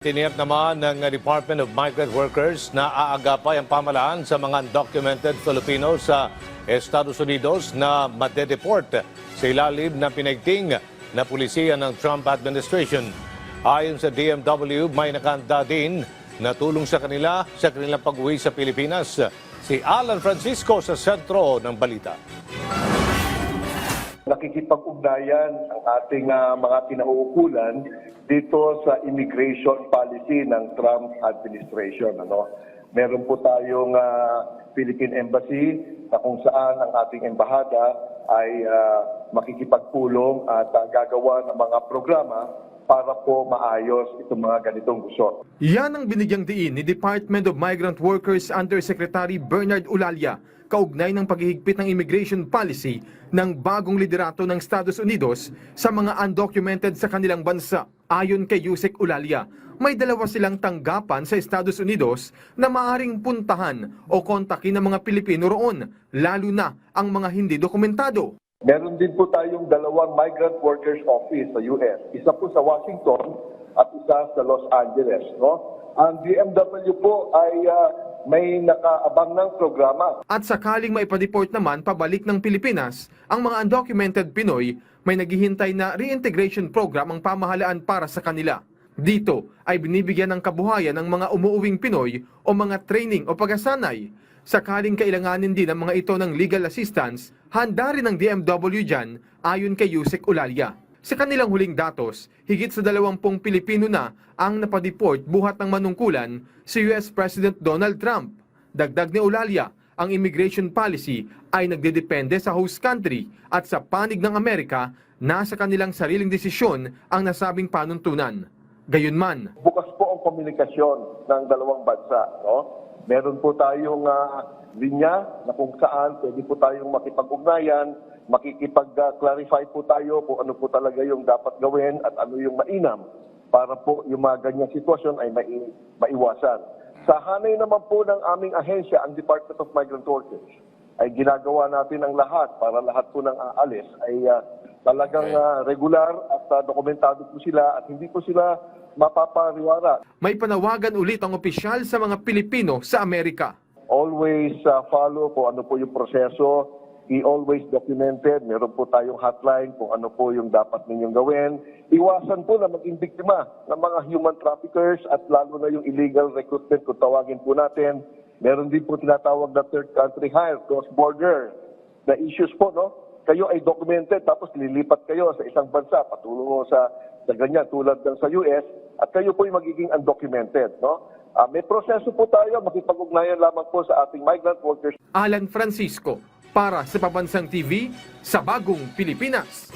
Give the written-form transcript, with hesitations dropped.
Tiniyak naman ng Department of Migrant Workers na aagapay ang pamahalaan sa mga undocumented Filipinos sa Estados Unidos na madedeport sa ilalim ng pinaigting na pulisiya ng Trump administration. Ayon sa DMW, may nakahanda din na tulong sa kanilang pag-uwi sa Pilipinas. Si Alan Francisco sa sentro ng balita. Nakikipag-ugnayan ang ating mga kinauukulan dito sa immigration policy ng Trump administration. Meron po tayong Philippine Embassy na kung saan ang ating embahada ay makikipagpulong at gagawa ng mga programa para po maayos itong mga ganitong gusot. Yan ang binigyang diin ni Department of Migrant Workers Undersecretary Bernard Olalia kaugnay ng paghihigpit ng immigration policy ng bagong liderato ng Estados Unidos sa mga undocumented sa kanilang bansa. Ayon kay Yusek Olalia, may dalawa silang tanggapan sa Estados Unidos na maaaring puntahan o kontakin ng mga Pilipino roon, lalo na ang mga hindi dokumentado. Meron din po tayong dalawang migrant workers office sa US. Isa po sa Washington at isa sa Los Angeles. Ang DMW po ay may nakaabang ng programa. At sakaling maipadeport naman pabalik ng Pilipinas, ang mga undocumented Pinoy, may naghihintay na reintegration program ang pamahalaan para sa kanila. Dito ay binibigyan ng kabuhayan ng mga umuuwing Pinoy o mga training o pag-asanay. Sakaling kailanganin din ng mga ito ng legal assistance, handa rin ng DMW dyan ayon kay Yusek Olalia. Sa kanilang huling datos, higit sa 20 Pilipino na ang napadeport buhat ng manungkulan si US President Donald Trump. Dagdag ni Olalia, ang immigration policy ay nagdedepende sa host country at sa panig ng Amerika, nasa kanilang sariling desisyon ang nasabing panuntunan. Gayunman, bukas po ang komunikasyon ng dalawang bansa. Meron po tayong linya na kung saan pwede po tayong makipag-ugnayan, makikipag-clarify po tayo kung ano po talaga yung dapat gawin at ano yung mainam para po yung mga ganyang sitwasyon ay maiwasan. Sa hanay naman po ng aming ahensya, ang Department of Migrant Workers, ay ginagawa natin ang lahat para lahat po ng aalis ay talagang regular at dokumentado po sila at hindi po sila mapapariwara. may panawagan ulit ang opisyal sa mga Pilipino sa Amerika. Always follow kung ano po yung proseso, always documented, meron po tayong hotline kung ano po yung dapat ninyong gawin. Iwasan po na maging biktima ng mga human traffickers at lalo na yung illegal recruitment kung tawagin po natin. Meron din po tinatawag na third country hire, cross-border na issues po, Kayo ay documented tapos lilipat kayo sa isang bansa, patulong sa ganyan tulad ng sa US at kayo po ay magiging undocumented, May proseso po tayo, makipag-ugnayan lamang po sa ating migrant workers. Alan Francisco, para sa Pabansang TV, sa Bagong Pilipinas.